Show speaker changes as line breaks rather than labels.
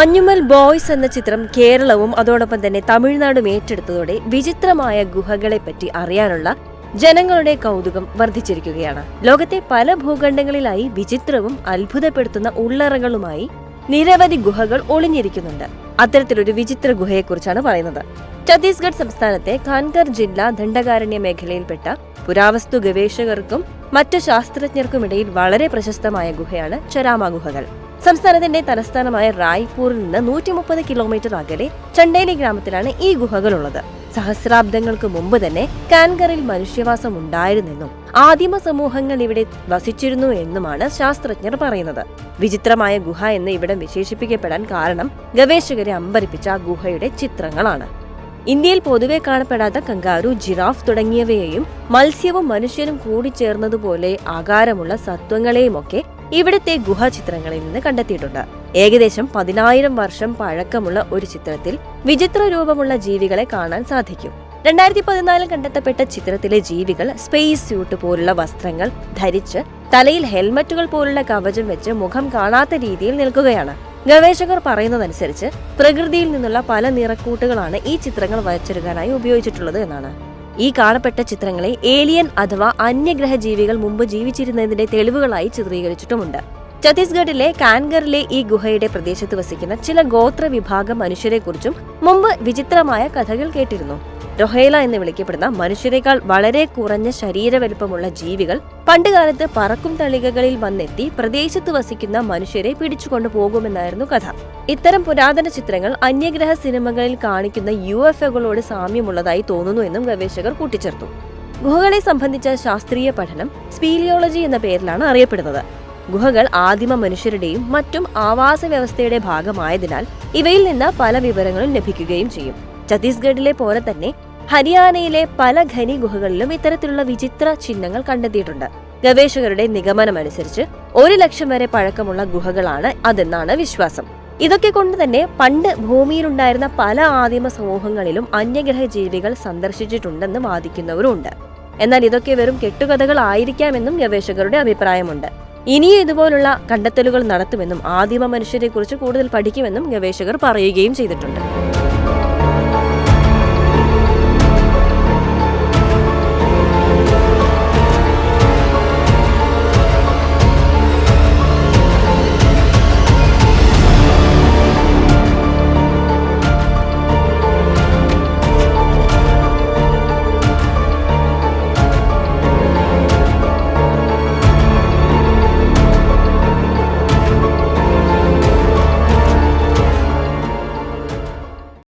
Manjummel boys എന്ന ചിത്രം കേരളവും അതോടൊപ്പം തന്നെ തമിഴ്നാടും ഏറ്റെടുത്തതോടെ വിചിത്രമായ ഗുഹകളെപ്പറ്റി അറിയാനുള്ള ജനങ്ങളുടെ കൗതുകം വർദ്ധിച്ചിരിക്കുകയാണ്. ലോകത്തെ പല ഭൂഖണ്ഡങ്ങളിലായി വിചിത്രവും അത്ഭുതപ്പെടുത്തുന്ന ഉള്ളറകളുമായി നിരവധി ഗുഹകൾ ഒളിഞ്ഞിരിക്കുന്നുണ്ട്. അത്തരത്തിലൊരു വിചിത്ര ഗുഹയെക്കുറിച്ചാണ് പറയുന്നത്. ഛത്തീസ്ഗഡ് സംസ്ഥാനത്തെ കാൻകർ ജില്ലാ ദണ്ഡകാരണ്യ മേഖലയിൽപ്പെട്ട പുരാവസ്തു ഗവേഷകർക്കും മറ്റു ശാസ്ത്രജ്ഞർക്കുമിടയിൽ വളരെ പ്രശസ്തമായ ഗുഹയാണ് ചരാമ ഗുഹകൾ. സംസ്ഥാനത്തിന്റെ തലസ്ഥാനമായ റായ്പൂരിൽ നിന്ന് 130 കിലോമീറ്റർ അകലെ ചണ്ടേലി ഗ്രാമത്തിലാണ് ഈ ഗുഹകളുള്ളത്. സഹസ്രാബ്ദങ്ങൾക്ക് മുമ്പ് തന്നെ കാൻകറിൽ മനുഷ്യവാസം ഉണ്ടായിരുന്നെന്നും ആദിമ സമൂഹങ്ങൾ ഇവിടെ വസിച്ചിരുന്നു എന്നുമാണ് ശാസ്ത്രജ്ഞർ പറയുന്നത്. വിചിത്രമായ ഗുഹ എന്ന് ഇവിടം വിശേഷിപ്പിക്കപ്പെടാൻ കാരണം ഗവേഷകരെ അമ്പരിപ്പിച്ച ആ ഗുഹയുടെ ചിത്രങ്ങളാണ്. ഇന്ത്യയിൽ പൊതുവെ കാണപ്പെടാത്ത കങ്കാരു, ജിറാഫ് തുടങ്ങിയവയെയും മത്സ്യവും മനുഷ്യനും കൂടിച്ചേർന്നതുപോലെ ആകാരമുള്ള സത്വങ്ങളെയുമൊക്കെ ഇവിടുത്തെ ഗുഹാചിത്രങ്ങളിൽ നിന്ന് കണ്ടെത്തിയിട്ടുണ്ട്. ഏകദേശം 10,000 വർഷം പഴക്കമുള്ള ഒരു ചിത്രത്തിൽ വിചിത്ര രൂപമുള്ള ജീവികളെ കാണാൻ സാധിക്കും. 2014 കണ്ടെത്തപ്പെട്ട ചിത്രത്തിലെ ജീവികൾ സ്പേസ് സ്യൂട്ട് പോലുള്ള വസ്ത്രങ്ങൾ ധരിച്ച് തലയിൽ ഹെൽമറ്റുകൾ പോലുള്ള കവചം വെച്ച് മുഖം കാണാത്ത രീതിയിൽ നിൽക്കുകയാണ്. ഗവേഷകർ പറയുന്നതനുസരിച്ച് പ്രകൃതിയിൽ നിന്നുള്ള പല നിറക്കൂട്ടുകളാണ് ഈ ചിത്രങ്ങൾ വരച്ചെടുക്കാനായി ഉപയോഗിച്ചിട്ടുള്ളത് എന്നാണ്. ഈ കാണപ്പെട്ട ചിത്രങ്ങളെ ഏലിയൻ അഥവാ അന്യഗ്രഹ ജീവികൾ മുമ്പ് ജീവിച്ചിരുന്നതിന്റെ തെളിവുകളായി ചിത്രീകരിച്ചിട്ടുമുണ്ട്. ഛത്തീസ്ഗഡിലെ കാൻഗറിലെ ഈ ഗുഹയുടെ പ്രദേശത്ത് വസിക്കുന്ന ചില ഗോത്ര വിഭാഗം മനുഷ്യരെക്കുറിച്ചും മുമ്പ് വിചിത്രമായ കഥകൾ കേട്ടിരുന്നു. റൊഹേല എന്ന് വിളിക്കപ്പെടുന്ന മനുഷ്യരെക്കാൾ വളരെ കുറഞ്ഞ ശരീരവലുപ്പമുള്ള ജീവികൾ പണ്ടുകാലത്ത് പറക്കും തളികകളിൽ വന്നെത്തി പ്രദേശത്ത് വസിക്കുന്ന മനുഷ്യരെ പിടിച്ചുകൊണ്ടു പോകുമെന്നായിരുന്നു കഥ. ഇത്തരം പുരാതന ചിത്രങ്ങൾ അന്യഗ്രഹ സിനിമകളിൽ കാണിക്കുന്ന UFOകളോട് സാമ്യമുള്ളതായി തോന്നുന്നു എന്നും ഗവേഷകർ കൂട്ടിച്ചേർത്തു. ഗുഹകളെ സംബന്ധിച്ച ശാസ്ത്രീയ പഠനം സ്പീലിയോളജി എന്ന പേരിലാണ് അറിയപ്പെടുന്നത്. ഗുഹകൾ ആദിമ മനുഷ്യരുടെയും മറ്റും ആവാസ വ്യവസ്ഥയുടെ ഭാഗമായതിനാൽ ഇവയിൽ നിന്ന് പല വിവരങ്ങളും ലഭിക്കുകയും ചെയ്യും. ഛത്തീസ്ഗഡിലെ പോലെ തന്നെ ഹരിയാനയിലെ പല ഖനി ഗുഹകളിലും ഇത്തരത്തിലുള്ള വിചിത്ര ചിഹ്നങ്ങൾ കണ്ടെത്തിയിട്ടുണ്ട്. ഗവേഷകരുടെ നിഗമനമനുസരിച്ച് 1 ലക്ഷം വരെ പഴക്കമുള്ള ഗുഹകളാണ് അതെന്നാണ് വിശ്വാസം. ഇതൊക്കെ കൊണ്ട് തന്നെ പണ്ട് ഭൂമിയിലുണ്ടായിരുന്ന പല ആദിമ സമൂഹങ്ങളിലും അന്യഗ്രഹ ജീവികൾ സന്ദർശിച്ചിട്ടുണ്ടെന്ന് വാദിക്കുന്നവരുണ്ട്. എന്നാൽ ഇതൊക്കെ വെറും കെട്ടുകഥകളായിരിക്കാമെന്നും ഗവേഷകരുടെ അഭിപ്രായമുണ്ട്. ഇനിയും ഇതുപോലുള്ള കണ്ടെത്തലുകൾ നടത്തുമെന്നും ആദിമ മനുഷ്യരെക്കുറിച്ച് കൂടുതൽ പഠിക്കുമെന്നും ഗവേഷകർ പറയുകയും ചെയ്തിട്ടുണ്ട്.